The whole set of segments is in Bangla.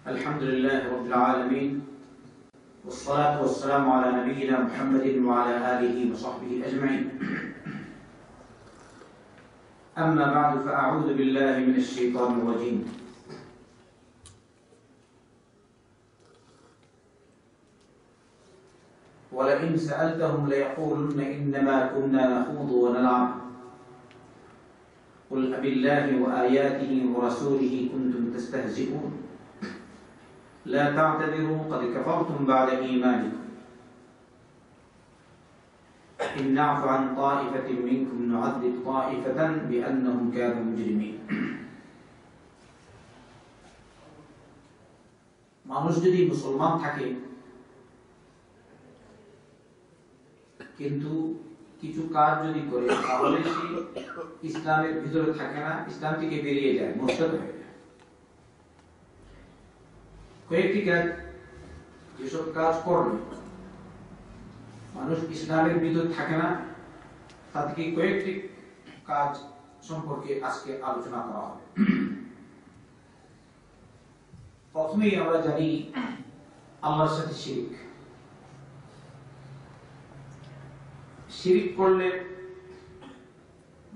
الحمد لله رب العالمين والصلاة والسلام على نبينا محمد وعلى آله وصحبه أجمعين. أما بعد فأعوذ بالله من الشيطان الرجيم. ولئن سألتهم ليقولن إنما كنا نخوض ونلعب قل أبالله وآياته ورسوله كنتم تستهزئون لا تعتذروا قد كفرتم بعد إيمانكم إن نعف عن طائفة منكم نعذب طائفة بأنهم كانوا مجرمين. মানুষ যদি মুসলমান থাকে কিন্তু কিছু কাজ যদি করে তাহলে সে ইসলামের ভিতরে থাকে না, ইসলাম থেকে বেরিয়ে যায়, মুরতাদ হয়ে যায়। কয়েকটি কাজ, যেসব কাজ করলে মানুষ ইসলামের ভিতরে থাকে না, তা থেকে কয়েকটি কাজ সম্পর্কে আজকে আলোচনা করা হবে। প্রথমেই আমরা জানি আল্লাহর সাথে শিরক। শিরক করলে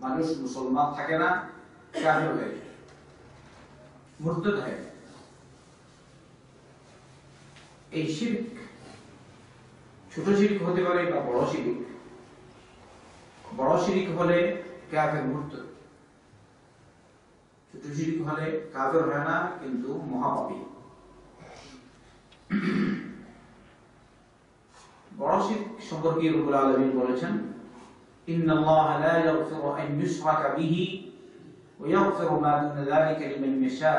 মানুষ মুসলমান থাকে না, কাফের হয়ে যায়, মুরতাদ হয়ে যায়। এই শিরক ছোট শিরক হতে পারে বা বড় শিরক। বড় শিরক হলে কাফের, মুরতাদ। ছোট শিরক হলে কাফের হয় না, কিন্তু মহাপাপী। বড় শিরক সম্পর্কে রব্বুল আলামিন বলেছেন, ইন্নাল্লাহা লা ইয়াগফিরু আন ইউশরাকা বিহি ওয়া ইয়াগফিরু মা দুনা যালিকা লিমান ইয়াশা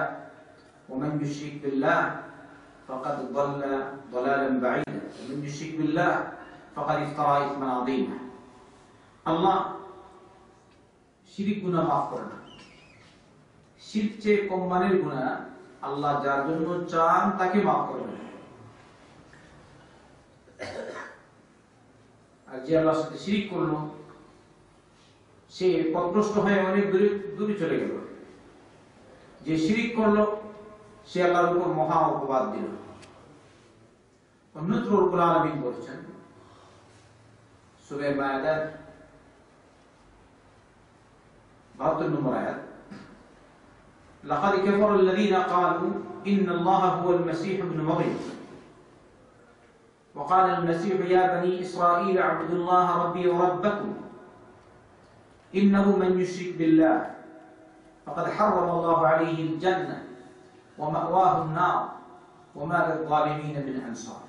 ওয়া মান ইউশরিক বিল্লাহ ফাকাদ দাল্লা দালালান বাঈদা ওয়া মান ইউশরিক বিল্লাহ ফাকাদ ইফতারা ইসমান আযীমা। আল্লাহ শিরক গুনাহ মাফ করেন না। শিরক চেয়ে কম মানের গুনাহ আল্লাহ যার জন্য চান তাকে মাফ করবেন, আর যে আল্লাহর সাথে শিরক করলো সে পথভ্রষ্ট হয়ে অনেক দূরে চলে গেল। যে শিরক করলো সে আল্লাহর উপর মহা অপবাদ দিল। অন্যত্র রব্বুল আলামিন বলেছেন সূরা মায়েদার 72 নম্বর আয়াত, লাকাদ কাফারা আল্লাযীনা ক্বালু ইন্নাল্লাহা হুয়াল মাসীহ ইবনে মারইয়াম وقال المسيح يا بني إسرائيل اعبدوا الله ربي وربكم إنه من يشرك بالله فقد حرم الله عليه الجنة ومأواه النار وما للظالمين من أنصار.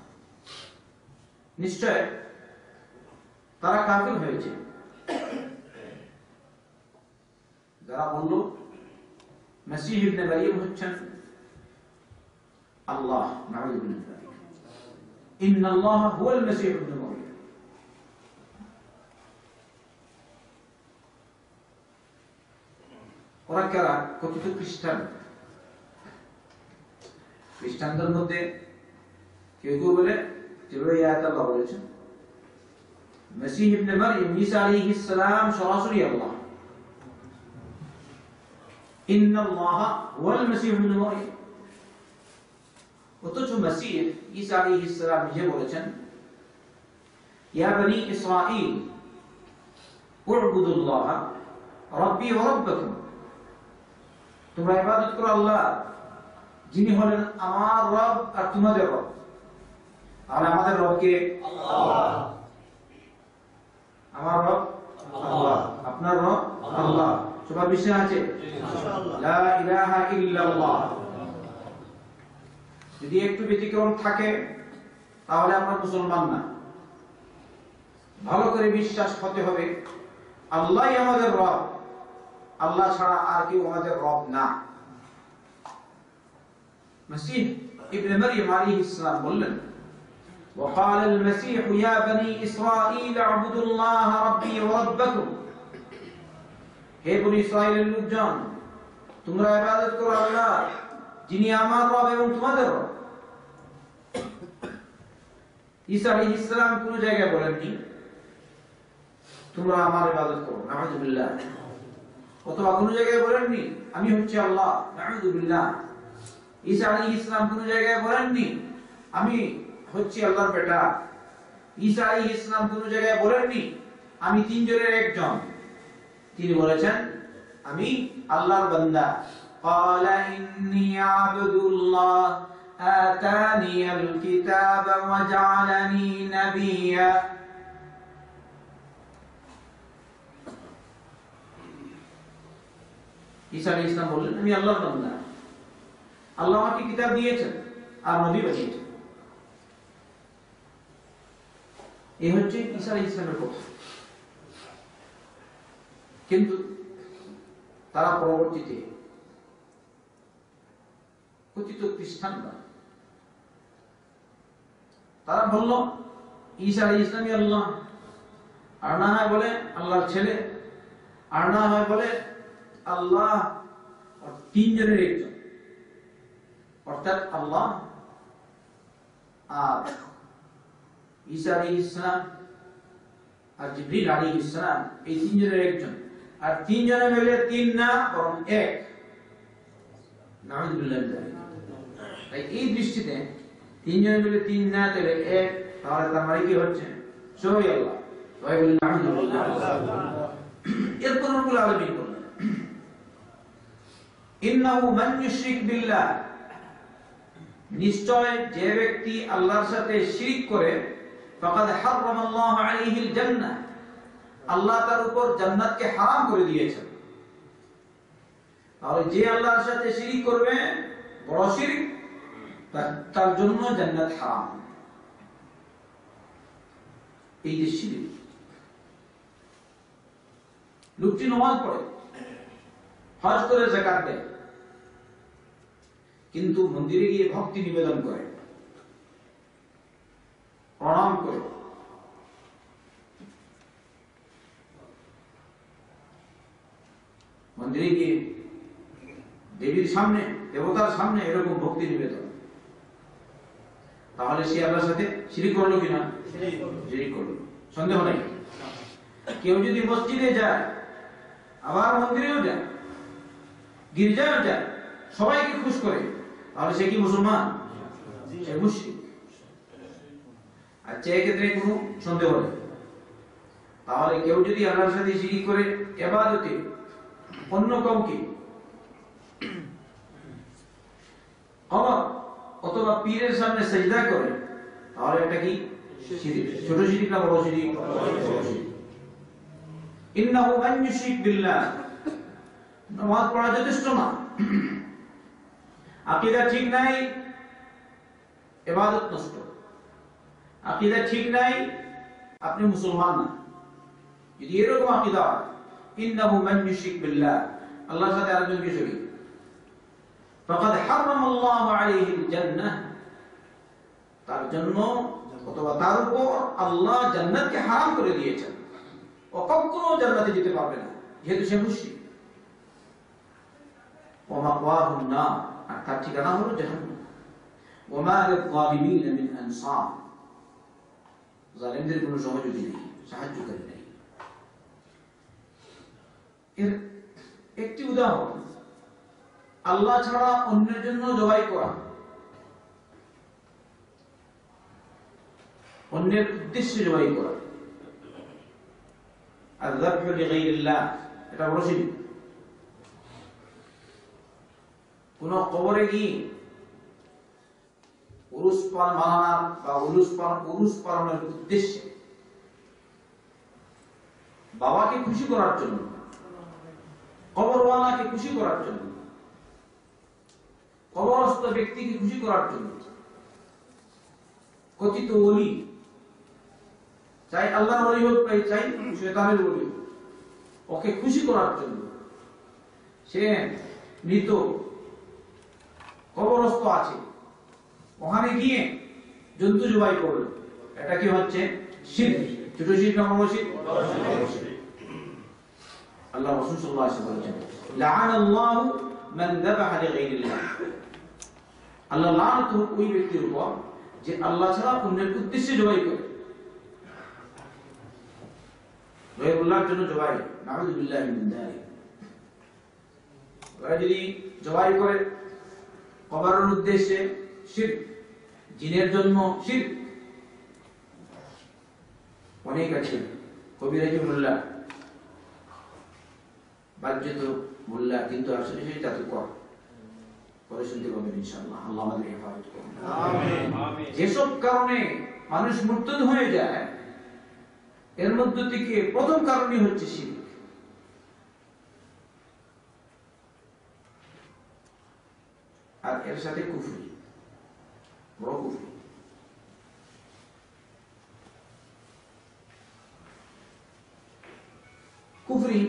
নিশ্চয় তারা কাফির হয়েছে যারা বলল মসীহ ইবনে মারইয়াম হচ্ছেন আল্লাহ। নাউযু বিল্লাহ। ইন্নাল্লাহা হুয়াল মাসীহ ইবনে মারইয়াম। ওরা কারা? কথিত খ্রিস্টান। খ্রিস্টানদের মধ্যে কেউ কেউ বলে, যেভাবে আয়াতে আল্লাহ বলেছেন মসীহ ইবনে মারইয়াম ঈসা আলাইহিস সালাম সরাসরি আল্লাহ। ইন্নাল্লাহা হুয়াল মাসীহ ইবনে মারইয়াম। অথচ মসীহ ঈসা আলাইহিস সালাম নিজে বলেছেন ইয়া বনি ইসরাঈল উ'বুদুল্লাহ রাব্বি ওয়া রাব্বাকুম। তোমরা ইবাদত করো আল্লাহ যিনি হলেন আমার রব আর তোমাদের রব। আর আমাদের রব কে? আল্লাহ। আমার রব আল্লাহ, আপনার রব আল্লাহ। সবার বিশ্বাস আছে? ইনশাআল্লাহ। লা ইলাহা ইল্লাল্লাহ। যদি একটু ব্যতিক্রম থাকে তাহলে আমরা মুসলমান না। ভালো করে বিশ্বাস হতে হবে আল্লাহই আমাদের রব, আল্লাহ ছাড়া আর কেউ আমাদের রব না। মসীহ ইবনে মারইয়াম আলাইহিস সালাম বললেন وقال المسيح يا بني إسرائيل اعبدوا الله ربي وربكم। হে বনি ইসরাইলের লোকজন, তোমরা ইবাদত করো আল্লাহ যিনি আমার রব এবং তোমাদের রব। ঈসা আলাইহিস সালাম কোন জায়গায় বলেননি তোমরা আমার ইবাদত করো, নাউযু বিল্লাহ। অথবা কোন জায়গায় বলেননি আমি হচ্ছে আল্লাহ, নাউযু বিল্লাহ। ঈসা আলাইহিস সালাম কোন জায়গায় বলেননি আমি হচ্ছি আল্লাহর বেটা। ঈসা আলাইহিস সালাম কোন জায়গায় বলেননি আমি তিনজনের একজন। তিনি বলেছেন আমি আল্লাহর বান্দা। قال إني عبد الله آتاني الكتاب وجعلني نبيا। ঈসা আলাইহিস সালাম বললেন আমি আল্লাহর বান্দা, আল্লাহ আমাকে কিতাব দিয়েছেন আর নবী বানিয়েছেন। এই হচ্ছে ঈসা আলাইহিস সালামের কথা। কিন্তু তারা পরবর্তীতে কথিত খ্রিস্টানরা তারা বলল ঈসা আলাইহিস সালাম আল্লাহ, আর না হয় বলে আল্লাহর ছেলে, আর না হয় বলে আল্লাহ তিনজনের একজন, অর্থাৎ আল্লাহ আর ঈসা আলাইহিস সালাম আর জিবরিল আলাইহিস সালাম এই তিনজনের একজন। আর তিনজনে মিলে তিন না বরং এক। নাউযুবিল্লাহ। তাই এই দৃষ্টিতে তিনজনে মিলে তিন না তাহলে এক, তাহলে তার মানে কি হচ্ছে সবই আল্লাহ। সবাই বলেন নাউযুবিল্লাহ। এরপর রব্বুল আলামিন বলেন ইন্নাহু মান ইউশরিক বিল্লাহ, নিশ্চয় যে ব্যক্তি আল্লাহর সাথে শিরক করে ফাকাদ হারামাল্লাহু আলাইহিল জান্নাহ, আল্লাহ তার উপর জান্নাতকে হারাম করে দিয়েছেন। তাহলে যে আল্লাহর সাথে শিরক করবে বড় শিরক, তার জন্য জান্নাত হারাম। এই যে শিরক, লোকটি নামাজ পড়ে, হজ করে, যাকাত দেয়, কিন্তু মন্দিরে গিয়ে ভক্তি নিবেদন করে, প্রণাম করে, মন্দিরে গিয়ে দেবীর সামনে, দেবতার সামনে এরকম ভক্তি নিবেদন, তাহলে সে আল্লাহর সাথে শিরক করলো কিনা? শিরক করলো, সন্দেহ নাই। কেউ যদি মসজিদে যায়, আবার মন্দিরেও যায়, গির্জায়ও যায়, সবাইকে খুশ করে, তাহলে সে কি মুসলমান? সে মুশরিক। আচ্ছা, এক্ষেত্রে কোনো সন্দেহ নেই। তাহলে কেউ যদি আল্লাহর সাথে শিরক করে ইবাদতে অন্য কাউকে অথবা পীরের সামনে সিজদা করে, তাহলে এটা কি শিরক? ছোট শিরক না বড় শিরক? ইন্নাহু মান ইউশরিক বিল্লাহ, নামাজ পড়া যথেষ্ট না, আকীদা ঠিক নাই, ইবাদত নষ্ট। আকীদা ঠিক নাই, আপনি মুসলমান না। যদি এরকম আকীদা, ইন্নাহু মান ইউশরিক বিল্লাহ, আল্লাহর সাথে আরেকজনকে শরীক, ফাকাদ হারামাল্লাহু আলাইহিল জান্নাহ, তার জন্য অথবা তার উপর আল্লাহ জান্নাতকে হারাম করে দিয়েছেন। ও কখনো জান্নাতে যেতে পারবে না, যেহেতু সে মুশরিক। ওয়া মাওয়াহুন নার, আর তার ঠিকানা হলো জাহান্নাম। ওয়া মা লিয-যালিমিন মিন আনসার, জালিমদের কোনো সহযোগী নেই, সাহায্যকারী নেই। এর একটি উদাহরণ, আল্লাহ ছাড়া অন্যের জন্য জবাই করা, অন্যের উদ্দেশ্যে জবাই করা, আয-যাবহু লিগাইরিল্লাহ, এটা বড় শিরক। কোন কবরে গিয়ে উরুস মানানোর বা উরুস পালনের উদ্দেশ্যে বাবাকে খুশি করার জন্য, কবরওয়ালাকে খুশি করার জন্য, কবরস্থ ব্যক্তিকে খুশি করার জন্য, কথিত ওলি, চাই আল্লাহর ওলি হোক, চাই শয়তানের ওলি হোক, ওকে খুশি করার জন্য সে মৃত কবরস্থ আছে, ওখানে গিয়ে জন্তু জবাই করলো, এটা কি হচ্ছে? শিরক। ছোট শিরক না বড় শিরক? আল্লাহ রাসূল সাল্লাল্লাহু আলাইহি ওয়াসাল্লাম বলেছেন, লাআনাল্লাহু মান যাবাহা লিগাইরিল্লাহ, আল্লাহ লানত হোক ওই ব্যক্তির উপর যে আল্লাহ ছাড়া অন্যের উদ্দেশ্যে জবাই করে, গায়রুল্লাহর জন্য জবাই। নাউযুবিল্লাহি মিন যালিক। ওরা যদি জবাই করে কবরের উদ্দেশ্যে শিরক, জিনের জন্য শিরক, অনেক আছে। কবিরাজি মোল্লা, বাহ্যত মোল্লা, কিন্তু আসলে সেই জাদুকর। পরে শুনতে পাবেন ইনশাআল্লাহ। আল্লাহ আমাদের হেফাজত করুন। আমিন। যেসব কারণে মানুষ মুরতাদ হয়ে যায়, এর মধ্যে থেকে প্রথম কারণই হচ্ছে শিরক। আর এর সাথে কুফরি, বড় কুফরি। কুফরি,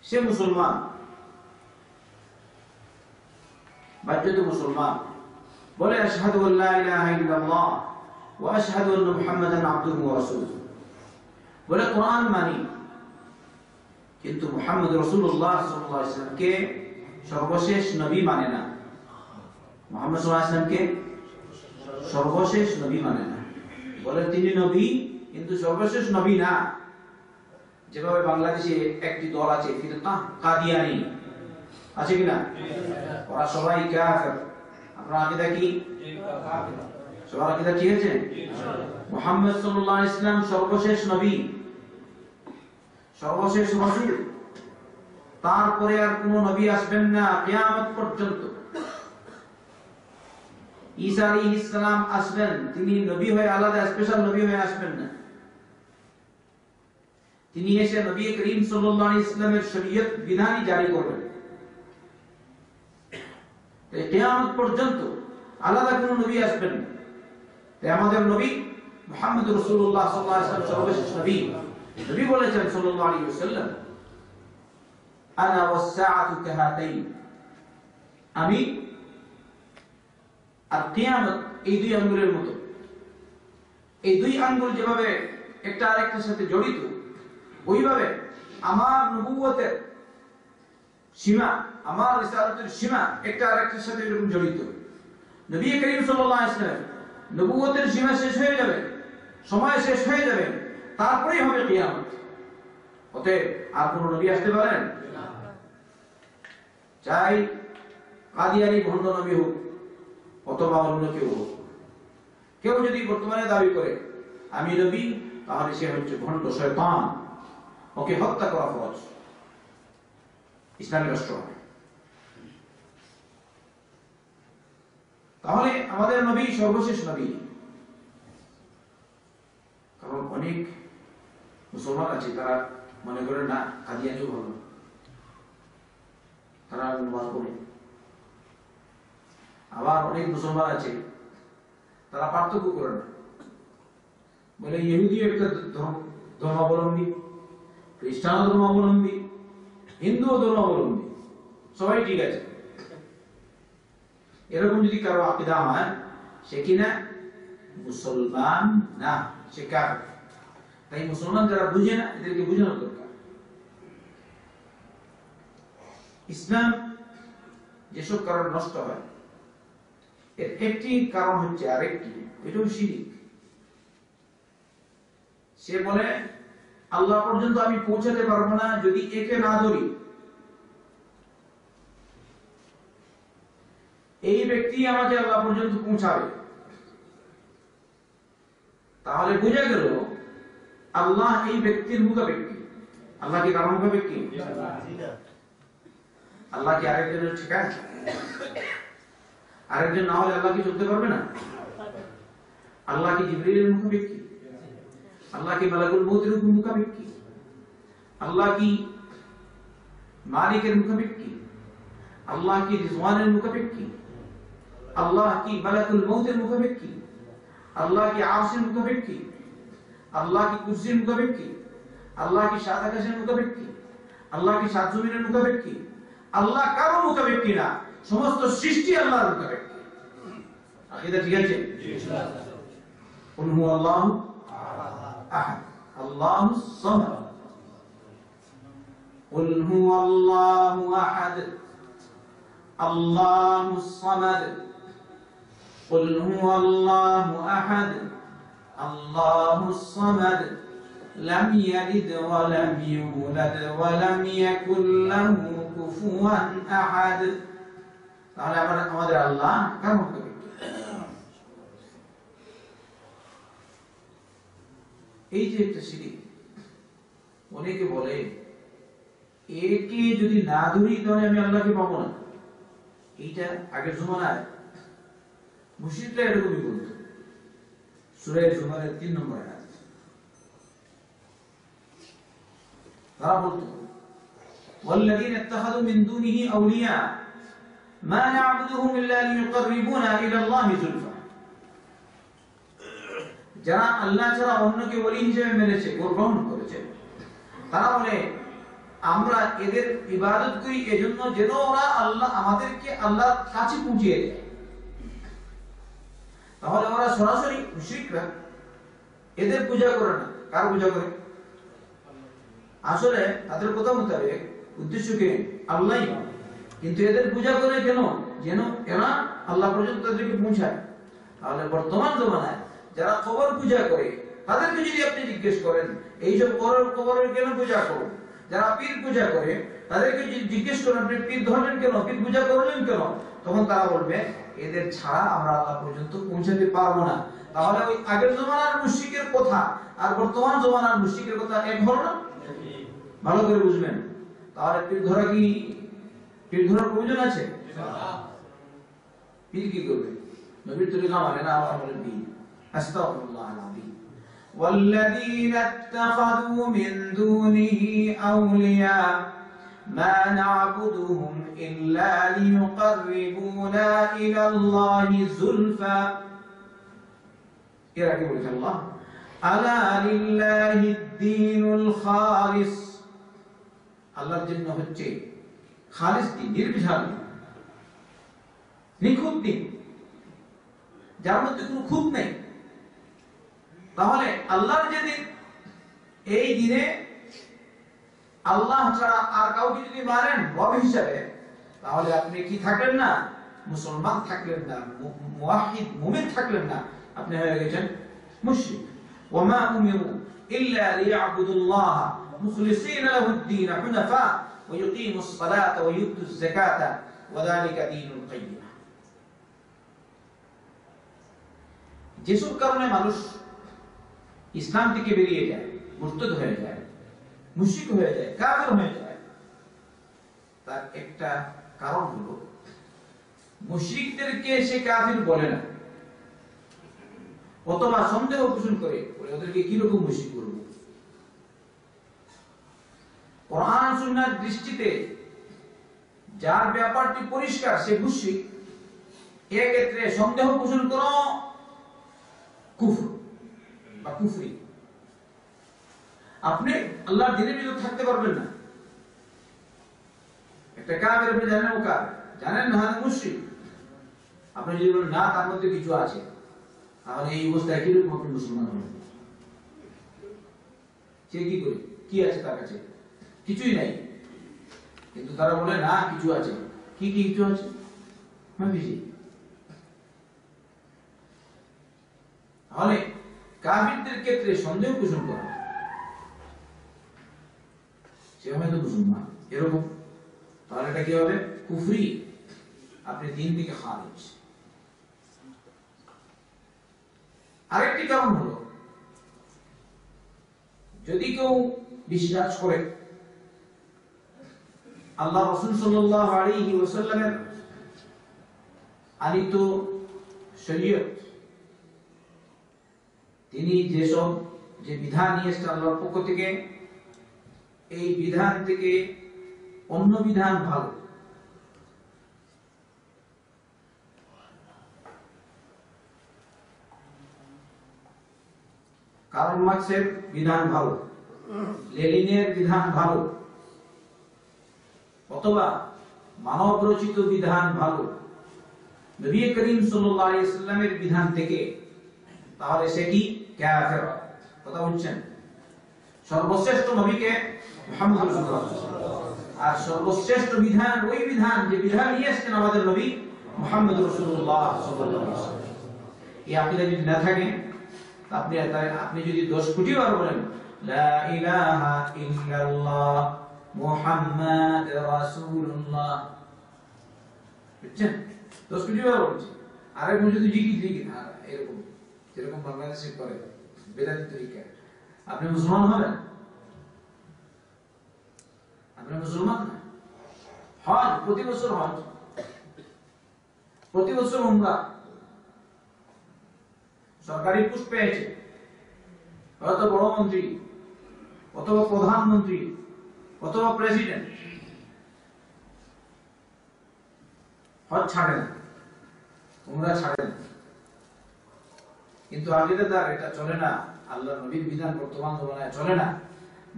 সে মুসলমান, বাহ্যত মুসলমান, বলে আশহাদু আল্লা ইলাহা ইল্লাল্লাহ ওয়া আশহাদু আন্না মুহাম্মাদান আবদুহু ওয়া রাসূলুহু, বলে কোরআন মানি, কিন্তু মুহাম্মদ রাসূলুল্লাহ সাল্লাল্লাহু আলাইহি ওয়াসাল্লামকে সর্বশেষ নবী মানে না। মুহাম্মদ সাল্লাল্লাহু আলাইহি ওয়াসাল্লামকে সর্বশেষ নবী মানে না, বলে তিনি নবী কিন্তু সর্বশেষ নবী না। যেভাবে বাংলাদেশে একটি দল আছে ফিরকা কাদিয়ানী, আছে কিনা? ওরা সবাই কাফের। আপনার আকীদা কি? সবার আকীদা কি আছে? মুহাম্মদ সাল্লাল্লাহু আলাইহি ওয়াসাল্লাম সর্বশেষ নবী, সর্বশেষ রাসূল, তারপরে আর কোন নবী আসবেন না কিয়ামত পর্যন্ত। ঈসা আলাইহিস সালাম আসবেন, তিনি নবী হয়ে আলাদা স্পেশাল নবী হয়ে আসবেন না। তিনি এসে নবী করিম সাল্লাল্লাহু আলাইহি ওয়াসাল্লামের শরীয়ত বিধানই জারি করবেন। তাই কিয়ামত পর্যন্ত আলাদা কোন নবী আসবেন না। তাই আমাদের নবী মুহাম্মদ রাসূলুল্লাহ সাল্লাল্লাহু আলাইহি ওয়াসাল্লাম সর্বশেষ নবী। নবী বলেছেন সাল্লাল্লাহু আলাইহি ওয়াসাল্লাম, আনা ওয়াস-সাআতু কাহাতাইন, আমি আর কিয়ামত এই দুই আঙ্গুলের মতো। এই দুই আঙ্গুল যেভাবে একটা আরেকটার সাথে জড়িত, ওইভাবে আমার নবুয়তের সীমা, আমার রিসালাতের সীমা একটা আরেকটার সাথে এরকম জড়িত। নবী করিম সাল্লাল্লাহু আলাইহি ওয়াসাল্লাম নবুয়তের সীমা শেষ হয়ে যাবে, সময় শেষ হয়ে যাবে, তারপরেই হবে কিয়ামত। অতএব আর কোন নবী আসতে পারেন না। চাই কাদিয়ানী ভণ্ড নবী হোক অথবা অন্য কেউ হোক, কেউ যদি বর্তমানে দাবি করে আমি নবী, তাহলে সে হচ্ছে ভণ্ড শয়তান, ওকে হত্যা করা ফরজ ইসলামী রাষ্ট্র। তাহলে আমাদের নবী সর্বশেষ নবী। কারণ অনেক মুসলমান আছে তারা মনে করে না কাদিয়ানিও ভালো, তারা নামাজ পড়ে। আবার অনেক মুসলমান আছে তারা পার্থক্য করে না, বলে ইহুদিও একটা ধর্মাবলম্বী, খ্রিস্টান ধর্মাবলম্বী, হিন্দু ধর্মাবলম্বী, সবাই ঠিক আছে। এরকম যদি কারো আকীদা হয়, সে কিনা মুসলমান না, সে কাফের। তাই মুসলমান যারা বুঝে না, এদেরকে বুঝানো দরকার। ইসলাম যেসব কারণ নষ্ট হয়, এর একটি কারণ হচ্ছে আরেকটি, এটাও শিরক। সে বলে আল্লাহ পর্যন্ত আমি পৌঁছাতে পারবো না যদি একে না ধরি। এই ব্যক্তি আমাকে আল্লাহ পর্যন্ত পৌঁছাবে। তাহলে বোঝা গেল আল্লাহ এই ব্যক্তির মুখাপেক্ষী। আল্লাহ কি কারণ মুখাপেক্ষী? আল্লাহ কি আরেকজনের ঠিক আছে? আরেকজন না হলে আল্লাহ কি চলতে পারবে না? আল্লাহ কি জিবরিলের মুখাপেক্ষী? আল্লাহ কি মালাকুল মউতের মুখাপেক্ষী? আল্লাহ কি মালিকের মুখাপেক্ষী? আল্লাহ কি রিজওয়ানের মুখাপেক্ষী? আল্লাহ কি মালাকুল মউতের মুখাপেক্ষী? আল্লাহ কি আরশের মুখাপেক্ষী? আল্লাহ কি কুরসির মুখাপেক্ষী? আল্লাহ কি সাত আকাশের মুখাপেক্ষী? আল্লাহ কি সাত জমিনের মুখাপেক্ষী? আল্লাহ কারো মুখাপেক্ষী না, সমস্ত সৃষ্টি আল্লাহর মুখাপেক্ষী। আকীদা ঠিক আছে? কুল হুয়াল্লাহু আহাদ আল্লাহুস সামাদ। কুল হুয়াল্লাহু আহাদ আল্লাহুস সামাদ। কুল হুয়াল্লাহু আহাদ আল্লাহুস সামাদ। লাম ইয়ালিদ ওয়া লাম ইউলাদ ওয়া লাম ইয়াকুল লাহু কুফুয়ান আহাদ। তাহলে আমাদের আল্লাহ কার মতো? এই যে একটা শিরিক, অনেকে বলে একে যদি না ধরি তাহলে আমি আল্লাহকে পাবো না। এইটা আগের জমানায় মুশরিকরা এরকমই বলত। সূরা জুমারের 3 নম্বর আয়াত, তারা বলতো والذين اتخذوا من دونه أولياء ما نعبدهم إلا ليقربونا إلى الله زلفى। যারা আল্লাহ ছাড়া অন্যকে ওলি হিসেবে মেনেছে, গ্রহণ করেছে, তারা বলে আমরা এদের ইবাদত করি এজন্য যেন ওরা আল্লাহ আমাদেরকে আল্লাহর কাছে পৌঁছিয়ে দেয়। তাহলে ওরা সরাসরি মুশরিকরা এদের পূজা করে না। কার পূজা করে? আসলে তাদের কথা মোতাবেক উদ্দেশ্যকে আল্লাহ, কিন্তু এদের পূজা করে কেন? যেন এরা আল্লাহ পর্যন্ত তাদেরকে পৌঁছায়। তাহলে বর্তমান জমানায় যারা কবর পূজা করে তাদেরকে যদি আপনি জিজ্ঞেস করেন এইসব কবরের কেন পূজা করো, যারা পীর পূজা করে তাদেরকে যদি জিজ্ঞেস করেন আপনি পীর ধরলেন কেন, পীর পূজা করলেন কেন, তখন তারা বলবে এদের ছাড়া আমরা আল্লাহ পর্যন্ত পৌঁছাতে পারবো না। তাহলে ওই আগের জমানার মুশরিকের কথা আর বর্তমান জমানার মুশরিকের কথা এক হলো না? ভালো করে বুঝবেন। তাহলে পীর ধরার প্রয়োজন আছে? পীর কি করবে? নবীর তরিকা মানে না, আবার বলেন পীর। আস্তাগফিরুল্লাহ আল-আযীম। والذين اتخذوا من دونه أولياء ما نعبدهم إلا ليقربونا إلى الله زلفى এরা কি বলেছে আল্লাহ? আলা লিল্লাহিদ দীনুল খালিস, আল্লাহর জন্য হচ্ছে খালিস দিন, নির্বিচার দিন, নিখুঁত দিন, যার মধ্যে কোনো খুঁত নেই। তাহলে আল্লাহর যে দিন, এই দিনে আল্লাহ ছাড়া আর কাউকে যদি মানেন রব হিসাবে, তাহলে আপনি কি থাকলেন না? মুসলমান থাকলেন না, মুওয়াহিদ মুমিন থাকলেন না, আপনি হয়ে গেছেন মুশরিক। ওয়ামা উমিরু ইল্লা লিয়াবুদুল্লাহ মুখলিসিনা লাহুদ-দীন হুনাফা ওয়া ইউকিমুস সালাতা ওয়া ইউতুজ যাকাতা ওয়া যালিকা দীনুল কাইয়্যিম। যেসব কারণে মানুষ ইসলাম থেকে বেরিয়ে যায়, মুরতাদ হয়ে যায়, মুশরিক হয়ে যায়, কাফের হয়ে যায়, তার একটা কারণ হলো মুশরিকদেরকে সে কাফির বলে না, অথবা সন্দেহ পোষণ করে ওদেরকে কি রকম মুশরিক করব। কোরআন সুন্নাহর দৃষ্টিতে যার ব্যাপারটি পরিষ্কার সে মুশরিক, এর ক্ষেত্রে সন্দেহ পোষণ করো কুফর বা কুফরি। আপনি আল্লাহর দ্বীনের ভিতর থাকতে পারবেন না। একটা কাফের আপনি জানেন, ও কাফের জানেন না, মুশরিক। আপনি যদি বলেন না তার মধ্যে কিছু আছে, তাহলে এই অবস্থায় কিরকম আপনি মুসলমান হবেন? সে কি করে? কি আছে তার কাছে? কিছুই নাই, কিন্তু তারা বলে না কিছু আছে। কি কি কিছু আছে? তাহলে কাফিরদের ক্ষেত্রে সন্দেহ পোষণ করা, সে হয়তো মুসলমান এরকম, তাহলে এটা কি হবে? কুফরি, আপনি দিন থেকে খারিজ। আরেকটি কারণ হলো যদি কেউ বিশ্বাস করে আল্লাহ রাসূল সাল্লাল্লাহু আলাইহি ওয়াসাল্লামের আনিত শরীয়ত, তিনি যেসব যে বিধান নিয়ে এসেছেন আল্লাহর পক্ষ থেকে, এই বিধান থেকে অন্য বিধান ভালো, কার্ল মার্ক্সের বিধান ভালো, লেনিনের বিধান ভালো, অথবা মানব রচিত বিধান ভালো, নবী করিম সাল্লাল্লাহু আলাইহি ওয়াসাল্লামের বিধান থেকে, তাহলে সে কি? কাফের। কথা বুঝছেন? সর্বশ্রেষ্ঠ নবীকে মুহাম্মদ রাসূলুল্লাহ, আর সর্বশ্রেষ্ঠ বিধান ওই বিধান যে বিধান নিয়ে এসেছেন আমাদের নবী মুহাম্মদ রাসূলুল্লাহ সাল্লাল্লাহু আলাইহি ওয়াসাল্লাম। এই আকীদা যদি না থাকে, আপনি যদি 10 কোটি বার বলেন লা ইলাহা ইল্লাল্লাহ মুহাম্মাদুর রাসূলুল্লাহ, বুঝছেন? 10 কোটি বার বলছে। আরেক যদি জিকির এরকম যেরকম বাংলাদেশে করে বেদাতি তরিকা, আপনি মুসলমান হবেন? আপনি মুসলমান না। হজ প্রতি বছর, হজ প্রতি বছর, উমরা, সরকারি পোস্ট পেয়েছে, হয়তো বড় মন্ত্রী অথবা প্রধানমন্ত্রী অথবা প্রেসিডেন্ট, হজ ছাড়ে না, উমরা ছাড়ে না। কিন্তু আকিদাদার এটা চলে না, আল্লাহ নবীর বিধান বর্তমান জমানায় চলে না,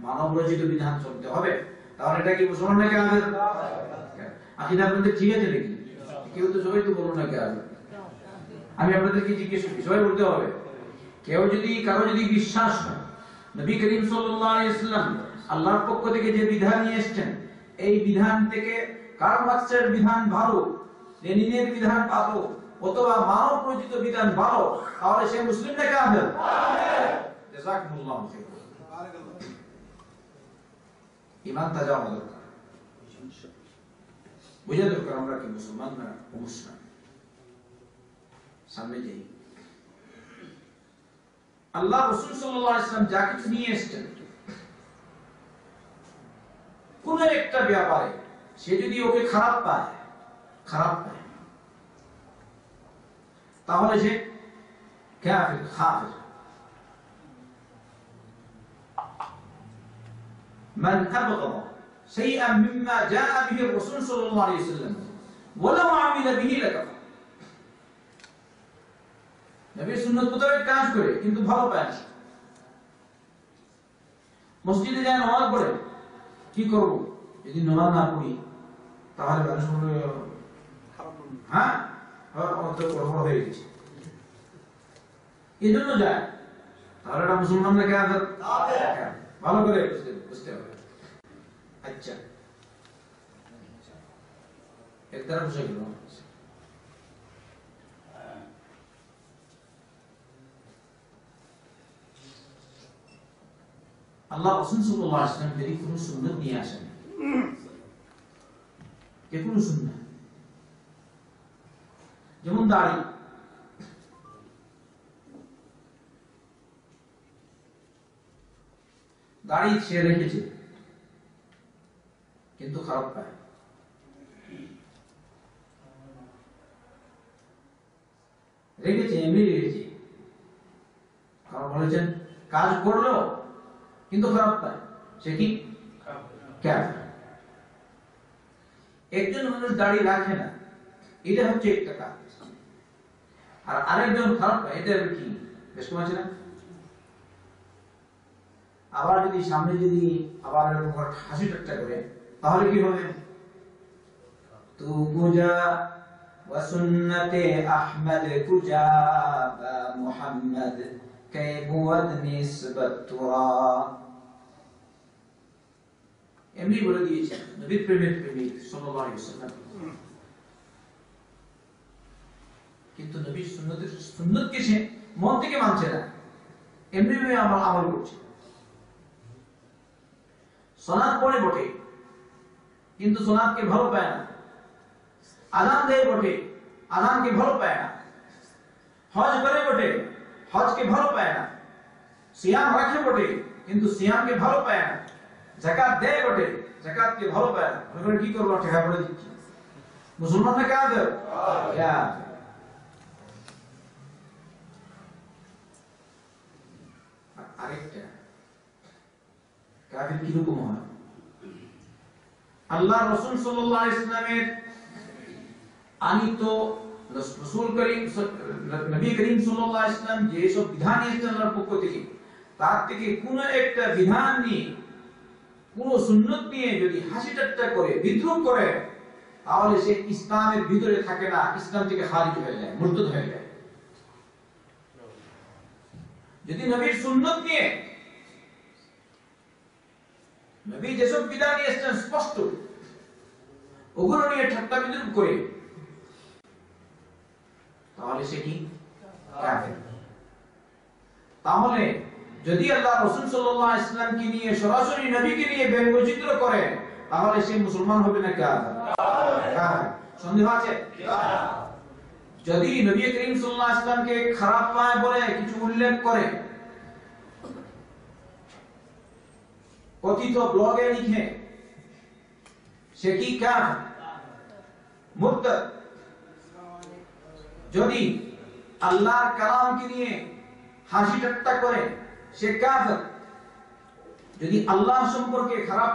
মানব রচিত বিধান চলতে হবে। তাহলে এটা কি মুসলমান নাকি কাফের? আকিদা আপনাদের ঠিক আছে নাকি? কেউ তো, সবাই তো বলুন না কাফের। আমি আপনাদেরকে জিজ্ঞেস করি, সবাই বলতে হবে। কেউ যদি, কারো যদি বিশ্বাস হয় নবী করিম সাল্লাল্লাহু আলাইহি ওয়াসাল্লাম আল্লাহর পক্ষ থেকে যে বিধান নিয়ে এসেছেন, এই বিধান থেকে কার্ল মার্ক্সের বিধান ভালো, লেনিনের বিধান ভালো, অথবা মানব রচিত বিধান ভালো, তাহলে সে মুসলিম না কাফের? জাযাকুমুল্লাহু খাইরান। ঈমান তাজা হওয়া দরকার, বুঝা দরকার আমরা কি মুসলমান না অমুসলিম। সামনে যাই। আল্লাহ রাসূল সাল্লাল্লাহু আলাইহি ওয়াসাল্লাম যা কিছু নিয়ে এসেছেন, কোন একটা ব্যাপারে সে যদি ওকে খারাপ পায়, তাহলে সে কাফির, কাফির। মান আবগা শাইআন মিম্মা জাআ বিহি রাসূল সাল্লাল্লাহু আলাইহি ওয়াসাল্লাম ওয়ালাউ আমিলা বিহি লাকাফার। নবীর সুন্নাত মোতাবেক কাজ করে কিন্তু ভালো পায় না। মসজিদে যায় নামাজ পড়ে, কি করব যদি নামাজ না পড়ি তাহলে মানুষ বলবে হ্যাঁ অত বড় হয়ে গেছে, এই জন্য যায়। তাহলে এটা মুসলমান না কাফের? ভালো করে বুঝতে হবে। আচ্ছা, একদার বুঝে গেল। আল্লাহ রাসূল সাল্লাল্লাহু আলাইহি ওয়াসাল্লাম যদি কোনো সুন্নাত নিয়ে আসেন, যে কোনো সুন্নাত, যেমন দাড়ি, দাড়ি সে রেখেছে কিন্তু খারাপ পায়, রেখেছে এমনি রেখেছে, কারণ বলেছেন কাজ করলো কিন্তু খারাপ পায়, সে কি কাফের। একজন মানুষ দাড়ি রাখে না, এটা হচ্ছে একটা কাজ, আর আরেকজন খারাপ পায়, এটা কি বেশ কম আছে না? আবার যদি সামনে যদি আবার এরকম হাসি ঠাট্টা করে, তাহলে কি হবে? তু কুজা ওয়া সুন্নতে আহমদ কুজা বা মুহাম্মদ কাইবুয়াদ নিসবাত তুরা। এমনি বলে দিয়েছেন নবীর প্রেমের প্রেমিক সাল্লাল্লাহু আলাইহি ওয়াসাল্লাম। কিন্তু নবীর সুন্নতকে সে মন থেকে মানছে না, এমনি ভাবে আমল করছে। সালাত পড়ে বটে কিন্তু সালাতকে ভালো পায় না, আযান দেয় বটে আযানকে ভালো পায় না, হজ করে বটে হজকে ভালো পায় না, সিয়াম রাখে বটে কিন্তু সিয়ামকে ভালো পায় না, যাকাত দেয় বটে যাকাতকে ভালো পায় না। আমরা কি করব? টাকা পড়ে দিচ্ছি। মুসলমান না কাফের? কাফের। আরেকটা কাফের কি রকম হয়? আল্লাহ রাসূল সাল্লাল্লাহু আলাইহি ওয়াসাল্লামের আনিত রাসূল করিম নবী করিম সাল্লাল্লাহু আলাইহি ওয়াসাল্লাম যে সব বিধান নিয়েছেন আল্লাহর পক্ষ থেকে, তার থেকে কোন একটা বিধান নিয়ে, কোন সুন্নাত নিয়ে যদি হাসি ঠাট্টা করে, বিদ্রুপ করে, তাহলে সে ইসলামের ভিতরে থাকে না, ইসলাম থেকে খারিজ হয়ে যায়, মুরতাদ হয়ে যায়। যদি নবীর সুন্নাত নিয়ে, নবী যেসব বিধান নিয়ে এসেছেন স্পষ্ট, ওগুলো নিয়ে ঠাট্টা বিদ্রুপ করে, তাহলে সে কি কাফের। তাহলে যদি আল্লাহ রাসূল সাল্লাল্লাহু আলাইহি ওয়াসাল্লামকে নিয়ে, সরাসরি নবীকে নিয়ে ব্যঙ্গচিত্র করে, তাহলে সে মুসলমান হবে না কাফের? কাফের। সন্দেহ আছে? যদি নবী করিম সাল্লাল্লাহু আলাইহি ওয়াসাল্লামকে খারাপ পায় বলে কিছু উল্লেখ করে, কথিত ব্লগে লিখে, সে কি কাফের, মুরতাদ। যদি আল্লাহর কালামকে নিয়ে হাসি ঠাট্টা করে, সে কাফের। যদি আল্লাহ সম্পর্কে খারাপ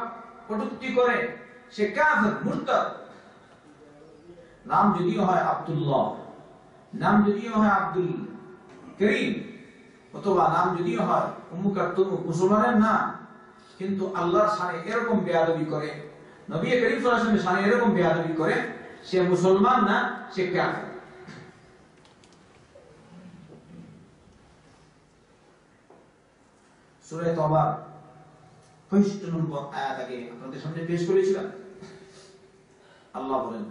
কটূক্তি করে, সে কাফের, মুরতাদ। নাম যদিও হয় আব্দুল্লাহ, নাম যদিও হয় আব্দুল করিম, অথবা নাম যদিও হয় উম্মুক আর তমুক, মুসলমানের নাম, কিন্তু আল্লাহর শানে এরকম বেয়াদবি করে, নবী করিম সাল্লাল্লাহু আলাইহি ওয়াসাল্লামের শানে এরকম বেয়াদবি করে, সে মুসলমান না, সে কাফের। সূরা তওবা 65 নম্বর আয়াত আগে আপনাদের সামনে পেশ করেছিলাম। আল্লাহ বলেন,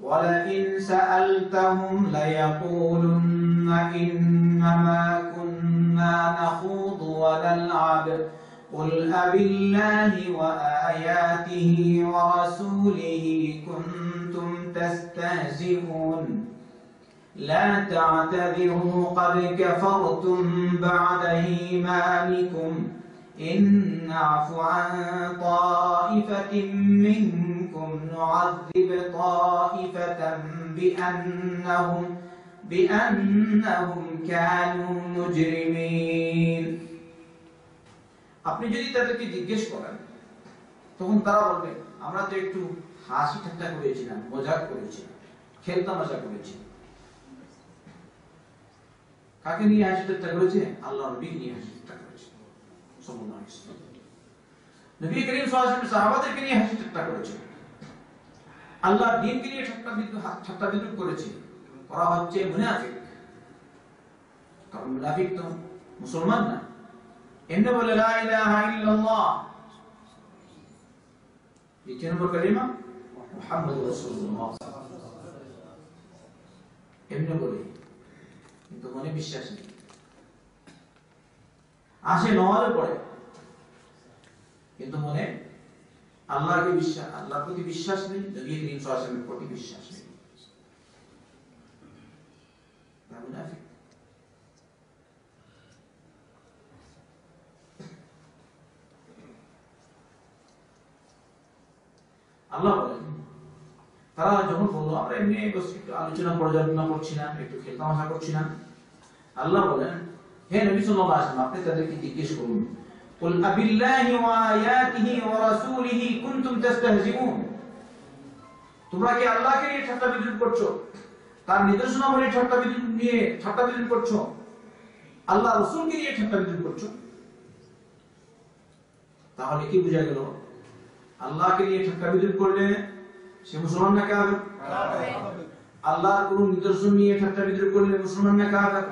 وَلَئِنْ سَأَلْتَهُمْ لَيَقُولُنَّ إِنَّمَا كُنَّا نَخُوضُ وَنَلْعَبُ قُلْ أَبِاللَّهِ وَآيَاتِهِ وَرَسُولِهِ كُنتُمْ تَسْتَهْزِئُونَ لَا تَعْتَذِرُوا قَدْ كَفَرْتُمْ بَعْدَ إِيمَانِكُمْ إِن نَّعْفُ عَن طَائِفَةٍ مِّنكُمْ نُعَذِّبْ طَائِفَةً بِأَنَّهُمْ كَانُوا مُجْرِمِينَ। আপনি যদি তাদেরকে জিজ্ঞেস করেন, তখন তারা বলবে, আমরা তো একটু হাসি ঠাট্টা করেছিলাম, মজাক করেছিলাম, খেলতামাশা করেছিলাম। কাকে নিয়ে হাসি ঠাট্টা করেছে? আল্লাহর নবীকে নিয়ে হাসি ঠাট্টা করেছে সাল্লাল্লাহু আলাইহি ওয়াসাল্লাম। নবী করিম সাল্লাল্লাহু আলাইহি ওয়াসাল্লাম সাহাবাদেরকে নিয়ে হাসি ঠাট্টা করেছে, আল্লাহর দ্বীনকে নিয়ে ঠাট্টা বিদ্রূপ করেছে। করা হচ্ছে মুনাফিক, কারণ মুনাফিক তো মুসলমান না। এমনি বলে লা ইলাহা ইল্লাল্লাহ, দ্বিতীয় নম্বর কালিমা মুহাম্মাদুর রাসূলুল্লাহ, এমনি বলে, কিন্তু মনে বিশ্বাস নেই। আসে নওয়াজে পড়ে, কিন্তু মনে আল্লাহর প্রতি বিশ্বাস নেই, নবী করিম সাল্লাল্লাহু আলাইহি ওয়াসাল্লামের প্রতি বিশ্বাস নেই। মুনাফিক। আল্লাহ বলেন, তারা যখন বলল আমরা এমনি একটু আলোচনা পর্যালোচনা করছি না, একটু খেলতামাশা করছি না, আল্লাহ বলেন, হে নবী সাল্লাল্লাহু আলাইহি ওয়াসাল্লাম, আপনি তাদেরকে জিজ্ঞেস করুন, কুল আবিল্লাহি ওয়া আয়াতিহি ওয়া রাসূলিহি কুনতুম তাস্তাহজিউন, তোমরা কি আল্লাহকে নিয়ে ঠাট্টা বিদ্রূপ করছো, তার নিদর্শনাবলী ঠাট্টা বিদ্রূপ করছো, আল্লাহ রাসূলকে নিয়ে ঠাট্টা বিদ্রূপ করছো? তাহলে কি বোঝা গেল? আল্লাহকে নিয়ে ঠাট্টা বিদ্রূপ করলে সে মুসলমান না কাফের? আল্লাহর কোন নিদর্শন নিয়ে ঠাট্টা বিদ্রূপ করলে মুসলমান না কাফের?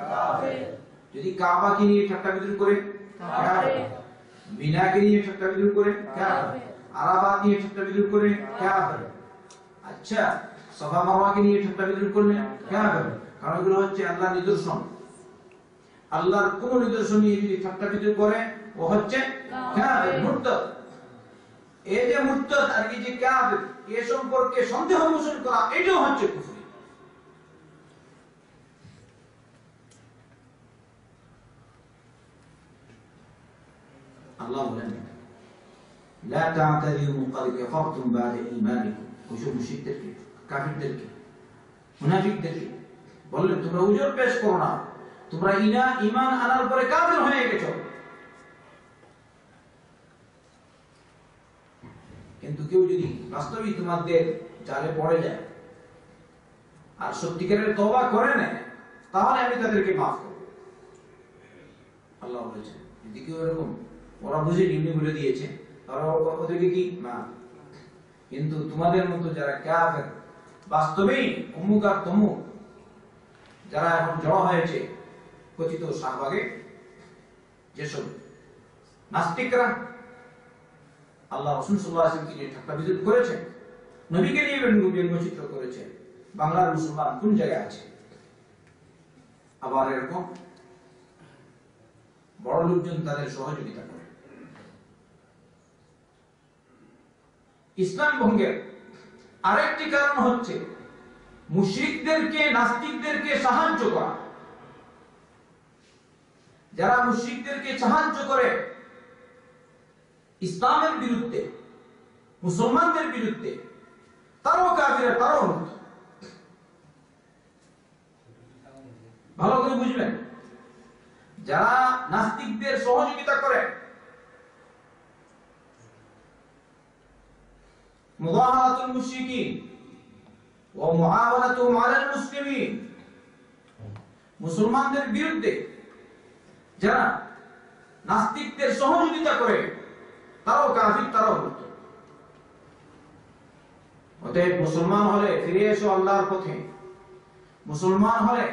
যদি কাবাকে নিয়ে ঠাট্টা বিদ্রূপ করে কাফের, মিনাকে নিয়ে ঠাট্টা বিদ্রূপ করে কাফের, আরাফাত নিয়ে ঠাট্টা বিদ্রূপ করে কাফের। আচ্ছা, সাফা মারওয়াকে নিয়ে ঠাট্টা বিদ্রূপ করলে কাফের, কারণ এগুলো হচ্ছে আল্লাহর নিদর্শন। আল্লাহর কোন নিদর্শন নিয়ে যদি ঠাট্টা বিদ্রূপ করে, ও হচ্ছে কাফের, মুরতাদ। এই যে মুরতাদ আর এই যে কাফের, এ সম্পর্কে সন্দেহ পোষণ করা, এটাও হচ্ছে কুফর। আল্লাহ বলেন, লা তা'তাযিরু ক্বাদ কাফারতুম বা'দা ঈমানিকুম, ওইসব মুশরিকদেরকে, কাফিরদেরকে, মুনাফিকদেরকে বললেন, তোমরা উযর পেশ করো না, তোমরা ঈমান আনার পরে কাফির হয়ে গেছো। কিন্তু কেউ যদি বাস্তবিক তোমাদের জালে পড়ে যায় আর সত্যিকারের তওবা করে নেয়, তাহলে আমি তাদেরকে মাফ করব। আল্লাহ বলেছেন, যদি কেউ এরকম ওরা বুঝে নিম্নে বলে দিয়েছে, তারা ওদেরকে কি না, কিন্তু তোমাদের মতো যারা কাফের, বাস্তবেই অমুক আর তমুক, যারা এখন জড়ো হয়েছে কথিত শাহবাগে, যেসব নাস্তিকরা আল্লাহ রাসূল সাল্লাল্লাহু আলাইহি ওয়াসাল্লামকে নিয়ে ঠাট্টা বিদ্রূপ করেছে, নবীকে নিয়ে ব্যঙ্গচিত্র করেছে, বাংলার মুসলমান কোন জায়গায় আছে? আবার এরকম বড় লোকজন তাদের সহযোগিতা করে। ইসলাম ভঙ্গের আরেকটি কারণ হচ্ছে মুশরিকদেরকে, নাস্তিকদেরকে সাহায্য করা। যারা মুশরিকদেরকে সাহায্য করে ইসলামের বিরুদ্ধে, মুসলমানদের বিরুদ্ধে, তারাও কাফির, তারাও মুর্তাদ। ভালো করে বুঝবেন, যারা নাস্তিকদের সহযোগিতা করে, মুদাহারাতুল মুশরিকিন ওয়া মুআওয়ানাতুহুম আলাল মুসলিমিন, মুসলমানদের বিরুদ্ধে যারা নাস্তিকদের সহযোগিতা করে, তারাও কাফির, তারাও মুর্তাদ। অতএব মুসলমান হলে ফিরে এসো আল্লাহর পথে, মুসলমান হলে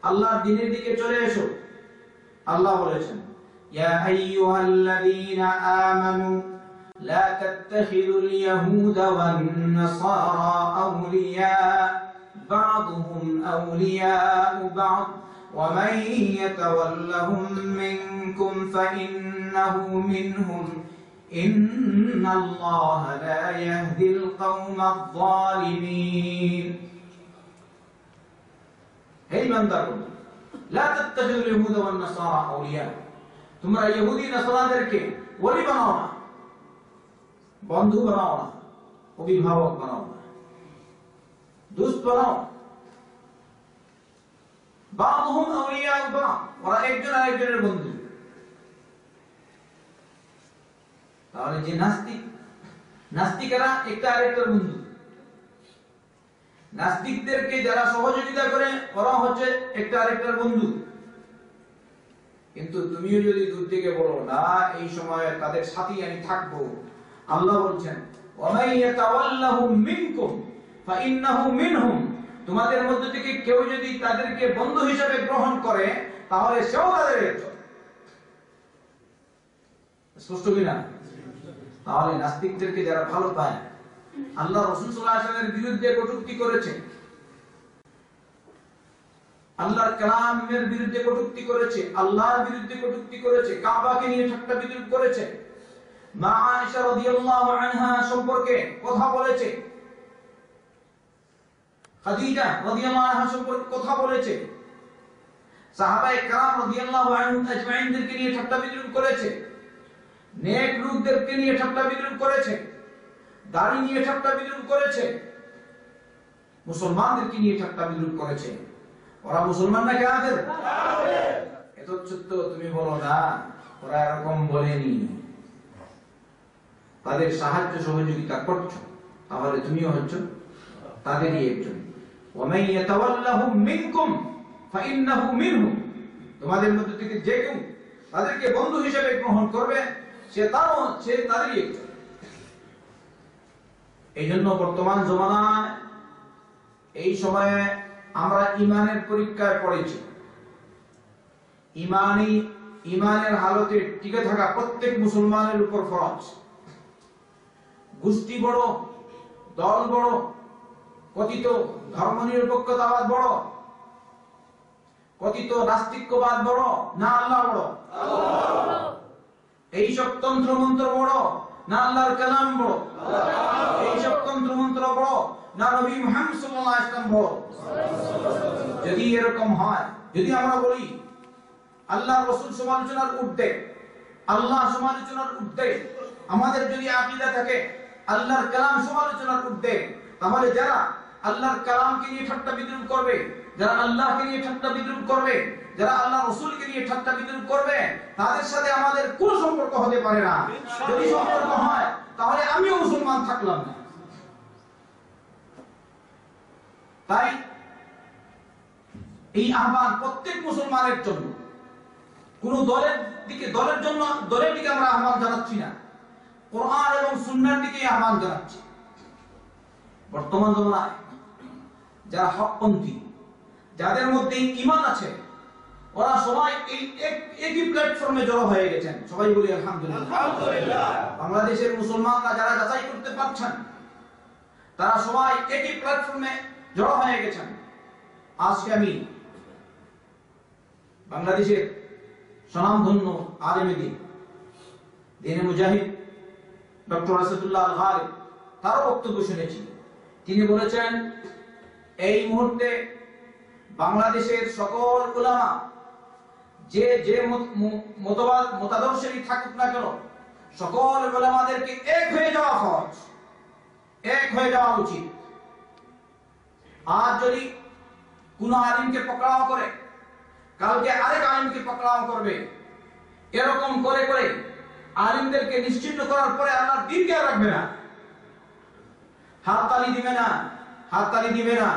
আল্লাহর দ্বীনের দিকে চলে এসো। আল্লাহ বলেছেন, ইয়া আইয়ুহাল্লাযীনা আমানু লা তাত্তাখিযুল ইয়াহুদা ওয়ান নাসারা আউলিয়া বা'দুহুম আউলিয়াউ বা'দ ওয়া মান ইয়াতাওয়াল্লাহুম মিনকুম ফাইন্নাহু মিনহুম ইন্নাল্লাহা লা ইয়াহদিল কওমায যালিমিন। হে ইমানদারগণ, লা তাত্তাখিযুল ইয়াহুদা ওয়ান নাসারা আউলিয়া, তোমরা ইহুদি নাসারাদেরকে ওলি বানাও না, বন্ধু বানাও না, অভিভাবক বানাও না, দোস্ত বানাও। বা'দুহুম আউলিয়াউ বা'দ, ওরা একজন আরেকজনের বন্ধু। তাহলে যে নাস্তিক, নাস্তিকেরা একটা আরেকটার বন্ধু। নাস্তিকদেরকে যারা সহযোগিতা করে, ওরা হচ্ছে একটা আরেকটার বন্ধু। কিন্তু তুমিও যদি দূর থেকে বলো না, এই সময়ে তাদের সাথে আমি থাকবো, আল্লাহ বলছেন, ওয়া মান ইয়াতাওয়াল্লাহুম মিনকুম ফাইন্নাহু মিনহুম, তোমাদের মধ্য থেকে কেউ যদি তাদেরকে বন্ধু হিসেবে গ্রহণ করে, তাহলে সেও তাদের একজন। স্পষ্ট কিনা? তাহলে নাস্তিকদেরকে যারা ভালো পায়, আল্লাহ রাসূল সাল্লাল্লাহু আলাইহি ওয়াসাল্লামের বিরুদ্ধে কটূক্তি করেছে, আল্লাহর কালামের বিরুদ্ধে কটূক্তি করেছে, আল্লাহর বিরুদ্ধে কটূক্তি করেছে, কাবাকে নিয়ে ঠাট্টা বিদ্রূপ করেছে, মা আয়েশা রাদিয়াল্লাহু আনহা সম্পর্কে কথা বলেছে, খাদিজা রাদিয়াল্লাহু আনহা সম্পর্কে কথা বলেছে, সাহাবায়ে কেরাম রাদিয়াল্লাহু আনহুম আজমাইনদেরকে নিয়ে ঠাট্টা বিদ্রূপ করেছে, নেক লোকদেরকে নিয়ে ঠাট্টা বিদ্রূপ করেছে, দাড়ি নিয়ে ঠাট্টা বিদ্রূপ করেছে, মুসলমানদেরকে নিয়ে ঠাট্টা বিদ্রূপ করেছে। ওরা মুসলমান না কাফের? এত সত্য তুমি বলো না, ওরা এরকম বলেনি, তাদের সাহায্য সহযোগিতা করছো, তাহলে তুমিও হচ্ছ তাদেরই একজন। ওয়া মান ইয়াতাওয়াল্লাহুম মিনকুম ফাইন্নাহু মিনহুম, তোমাদের মধ্যে থেকে যে কেউ তাদেরকে বন্ধু হিসেবে গ্রহণ করবে, সে তাদেরই একজন। এই জন্য বর্তমান জমানায় এই সময়ে আমরা ইমানের পরীক্ষায় পড়েছি। ইমানের হালতে টিকে থাকা প্রত্যেক মুসলমানের উপর ফরজ। গোষ্ঠী বড়, দল বড়, কথিত ধর্মনিরপেক্ষতাবাদ বড়, কথিত নাস্তিক্যবাদ বড়, না আল্লাহ বড়? এই সব তন্ত্র মন্ত্র বড়, না আল্লাহর কালাম বড়? এই সব তন্ত্র মন্ত্র বড়, না নবী মুহাম্মদ সাল্লাল্লাহু আলাইহি ওয়াসাল্লাম বড়? যদি এরকম হয়, যদি আমরা বলি আল্লাহর রাসূল সমালোচনার ঊর্ধ্বে, আল্লাহ সমালোচনার ঊর্ধ্বে, আমাদের যদি আকীদা থাকে আল্লাহর কালাম সমালোচনার ঊর্ধ্বে, তাহলে যারা আল্লাহর কালামকে নিয়ে ঠাট্টা বিদ্রূপ করবে, যারা আল্লাহকে নিয়ে ঠাট্টা বিদ্রূপ করবে, যারা আল্লাহ রাসূলকে নিয়ে ঠাট্টা বিদ্রূপ করবে, তাদের সাথে আমাদের কোনো সম্পর্ক হতে পারে না। যদি সম্পর্ক হয়, তাহলে আমিও মুসলমান থাকলাম না। তাই এই আহ্বান প্রত্যেক মুসলমানের জন্য, কোন দলের দিকে আমরা আহ্বান জানাচ্ছি না, কোরআন এবং সুন্নাহর দিকে আহ্বান জানাচ্ছি। বর্তমান জমানায় যারা হকপন্থী, যাদের মধ্যে ঈমান আছে, ওরা সবাই একই প্ল্যাটফর্মে জড়ো হয়ে গেছেন। সবাই বলি আলহামদুলিল্লাহ। বাংলাদেশের মুসলমানরা যারা যাচাই করতে পারছেন, তারা সবাই একই প্ল্যাটফর্মে জড়ো হয়ে গেছেন। আজকে আমি বাংলাদেশের স্বনামধন্য আলেমে দ্বীন, দ্বীনে মুজাহিদ ডক্টর আসাদুল্লাহ আল গালিব, তারও বক্তব্য শুনেছি। তিনি বলেছেন এই মুহূর্তে বাংলাদেশের সকল উলামা যে যে মতাদর্শেরই থাকুক না কেন, সকল উলামাদেরকে এক হয়ে যাওয়া ফরজ, এক হয়ে যাওয়া উচিত। আজ যদি কোন আলিমকে পকড়াও করে, কালকে আরেক আলিমকে পকড়াও করবে, এরকম করে করে আলিমদেরকে নিশ্চিহ্ন করার পরে আল্লাহর দ্বীনকে আর রাখবে না, হাততালি দিবে না, হাততালি দিবে না।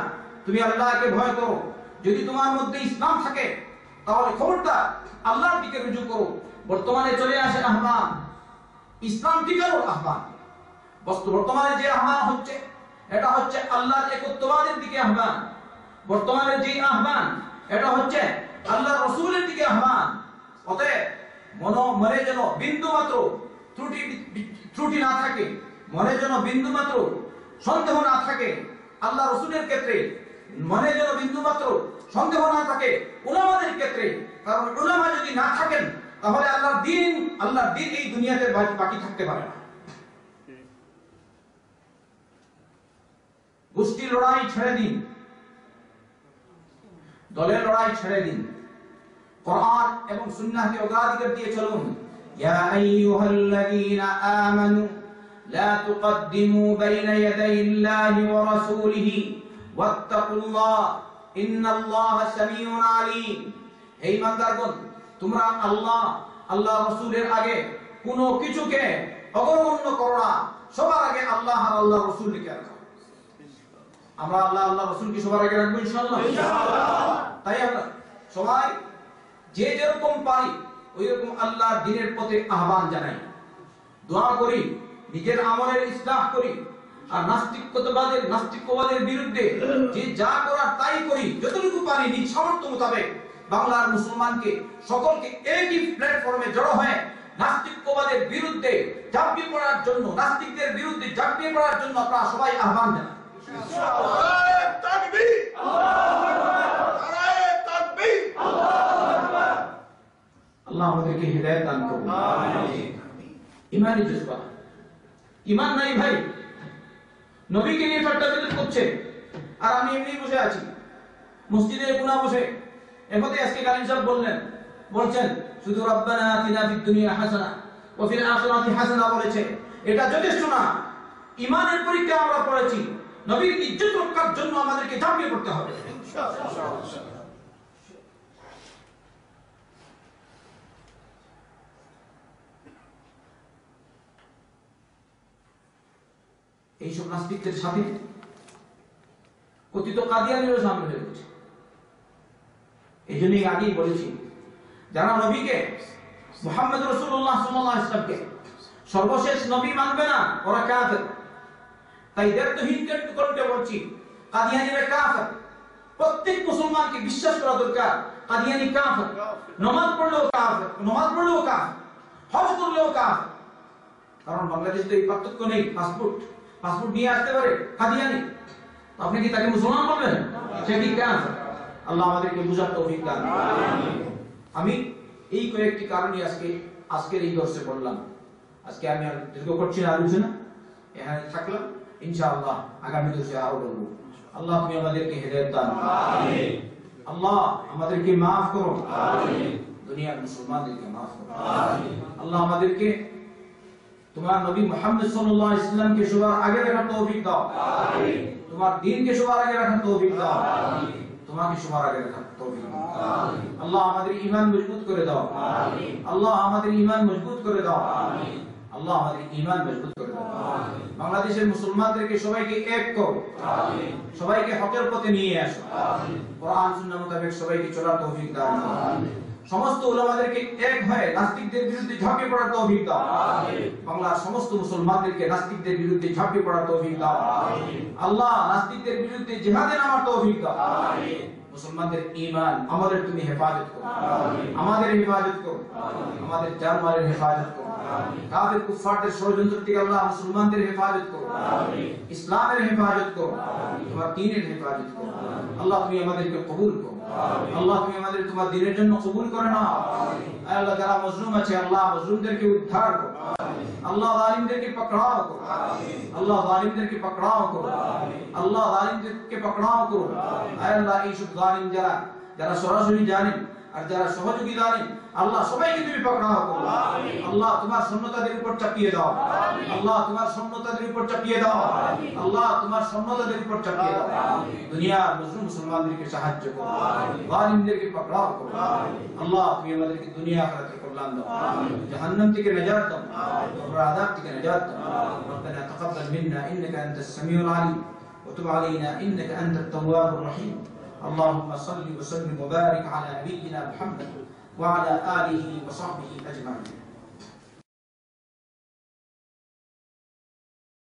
তুমি আল্লাহকে ভয় করো। যদি তোমার মধ্যে ইসলাম থাকে তাহলে খবরদার আল্লাহর দিকে রুজু করো। বর্তমানে চলে আসে আহ্বান, ইসলাম টিকানোর আহ্বান। বর্তমানে যে আহ্বান হচ্ছে এটা হচ্ছে আল্লাহর একত্ববাদের দিকে আহ্বান। বর্তমানে যে আহ্বান এটা হচ্ছে আল্লাহর রাসূলের দিকে আহ্বান। অতএব মনে যেন বিন্দু মাত্র ত্রুটি না থাকে, মনে যেন বিন্দু মাত্র সন্দেহ না থাকে আল্লাহ রাসূলের ক্ষেত্রে, মনে যেন বিন্দু মাত্র সন্দেহ না থাকে উলামাদের ক্ষেত্রে। কারণ উলামা যদি না থাকেন তাহলে আল্লাহর দ্বীন এই দুনিয়াতে বাকি থাকতে পারে না। গোষ্ঠী লড়াই ছেড়ে দিন, দলের লড়াই ছেড়ে দিন, কোরআন এবং সুন্নাহকে অগ্রাধিকার দিয়ে চলুন। ইয়া আইয়ুহাল্লাযীনা আমানু লা তুকদ্দিমু বাইনা ইয়াদাইল্লাহি ওয়া রাসূলিহি ওয়াত্তাকুল্লাহ ইন্নাল্লাহা সামিউন আলীম। হে ঈমানদারগণ, তোমরা আল্লাহ রাসূলের আগে কোনো কিছুকে অগ্রাহ্য করো না, সবার আগে আল্লাহ আর আল্লাহ রাসূলকে রাখো। আমরা আল্লাহ রাসূলকে সবার আগে রাখবো ইনশাআল্লাহ। তাই আমরা সবাই যে যেরকম পারি ওই রকম আল্লাহর দ্বীনের পথে আহ্বান জানাই, দোয়া করি, নিজের আমলের ইসলাহ করি, আর নাস্তিকবাদের বিরুদ্ধে যে যা করার তাই করি। যতটুকু পারি নিজ সামর্থ্য মোতাবেক বাংলার মুসলমানকে সকলকে একই প্ল্যাটফর্মে জড়ো হয়ে নাস্তিকবাদের বিরুদ্ধে ঝাঁপিয়ে পড়ার জন্য, নাস্তিকদের বিরুদ্ধে ঝাঁপিয়ে পড়ার জন্য আপনারা সবাই আহ্বান জানান। আল্লাহ আমাদেরকে হিদায়াত দান করুন। ইমানি জজবা, ইমান নাই ভাই, নবীকে নিয়ে ঠাট্টা বিদ্রুপ করছে আর আমি এমনি বসে আছি মসজিদে কোনা বসে। এমতে আজকে কালিম সাহেব বলছেন শুধু রব্বানা আতিনা ফিদ দুনিয়া হাসানা ওয়া ফিল আখিরাতি হাসানা বলেছে, এটা যথেষ্ট না। ইমানের পরীক্ষা আমরা পড়েছি, নবীর ইজ্জত রক্ষার জন্য আমাদেরকে ঝাঁপিয়ে পড়তে হবে ইনশাআল্লাহ। এইসব নাস্তিকদের সাথে কথিত কাদিয়ানীরও সামিল হয়ে গেছে। এই জন্যই আগেই বলেছি, যারা নবীকে মুহাম্মদ রাসূলুল্লাহ সাল্লাল্লাহু আলাইহি ওয়াসাল্লামকে সর্বশেষ নবী মানবে না, ওরা কাফের। তাই দেবহীন করতে বলছি, কাদিয়ানীরা কাফের। প্রত্যেক মুসলমানকে বিশ্বাস করা দরকার কাদিয়ানী কাফের। নামাজ পড়লেও কাফের, হজ করলেও কাফের। কারণ বাংলাদেশে এই পার্থক্য নেই। পাসপোর্ট নিয়ে আসতে পারে কাদিয়ানী, আপনি কি তাকে মুসলমান বলবেন? সে কি কাফের? আল্লাহ আমাদেরকে বুঝার তৌফিক দান করুন। আমি এই কয়েকটি কারণে আজকের এই দর্শে বললাম। আজকে আমি আর দীর্ঘ করছি না, আলোচনা এখানে থাকলাম। ইনশাআল্লাহ আগামী দর্শে আরো বলবো। আল্লাহ তুমি আমাদেরকে হেদায়েত দান করুন। আমিন। আল্লাহ আমাদেরকে maaf করো। আমিন। দুনিয়ার মুসলমানদেরকে maaf করো। আমিন। আল্লাহ আমাদেরকে তোমার নবী মুহাম্মদ সাল্লাল্লাহু আলাইহি ওয়াসাল্লামকে সবার আগে রাখার তৌফিক দাও। আমিন। তোমার দ্বীনকে সবার আগে রাখার তৌফিক দাও। আমিন। তোমাকে সবার আগে রাখার তৌফিক দাও। আমিন। আল্লাহ আমাদের ঈমান মজবুত করে দাও। আমিন। আল্লাহ আমাদের ঈমান মজবুত করে দাও। আমিন। আল্লাহ আমাদের ঈমান মজবুত করে দাও। আমিন। বাংলাদেশের মুসলমানদেরকে সবাইকে এক করো। আমিন। সবাইকে হকের পথে নিয়ে আসো। আমিন। কোরআন সুন্নাহ মোতাবেক সবাইকে চলার তৌফিক দাও। আমিন। সমস্ত উলামাদেরকে এক হয়ে নাস্তিকদের বিরুদ্ধে ঝাঁপিয়ে পড়ার তৌফিক দাও। আমিন। বাংলার সমস্ত মুসলমানদেরকে নাস্তিকদের বিরুদ্ধে ঝাঁপিয়ে পড়ার তৌফিক দাও। আমিন। আল্লাহ নাস্তিকদের বিরুদ্ধে জিহাদে নামার তৌফিক দাও। আমিন। মুসলমানদের ঈমান আমাদের তুমি হেফাজত করো। আমিন। আমাদের হেফাজত করো। আমিন। আমাদের জানমালের হেফাজত করো। আমিন। কাফির কুফফারদের ষড়যন্ত্র থেকে আল্লাহ মুসলমানদের হেফাজত করো। আমিন। ইসলামের হেফাজত করো। আমিন। তোমার দ্বীনের হেফাজত করো। আমিন। আল্লাহ তুমি আমাদেরকে কবুল করো। আমিন। আল্লাহ তুমি আমাদের তোমার দ্বীনের জন্য কবুল করে নাও। আমিন। আল্লাহ যারা মজলুম আছে আল্লাহ মজলুমদেরকে উদ্ধার করো। আমিন। আল্লাহ জালিমদেরকে পাকড়াও করো, আল্লাহ জালিমদেরকে পাকড়াও করো, আল্লাহ জালিমদেরকে পাকড়াও করো। আয় আল্লাহ এই সব জালিম যারা সরাসরি জালিম আর যারা সহযোগী জালিম, আল্লাহ সবাইকে তুমি পাকড়াও করো। আল্লাহ তোমার সৈন্যতাদের উপর চাপিয়ে দাও, আল্লাহ তোমার সৈন্যতাদের উপর চাপিয়ে দাও, আল্লাহ তোমার সৈন্যতাদের উপর চাপিয়ে দাও। দুনিয়ার মুসলিম মুসলমানদেরকে সাহায্য করো, জালিমদেরকে পাকড়াও করো। আল্লাহ তুমি আমাদেরকে দুনিয়া আখিরাতের কল্যাণ দাও, জাহান্নাম থেকে নাজাত দাও, কবর আযাব থেকে নাজাত দাও। ربنا تقبل منا انك انت السميع العليم وتب علينا انك انت التواب الرحيم. اللهم صل وسلم وبارك على نبينا محمد وعلى آله وصحبه أجمعين.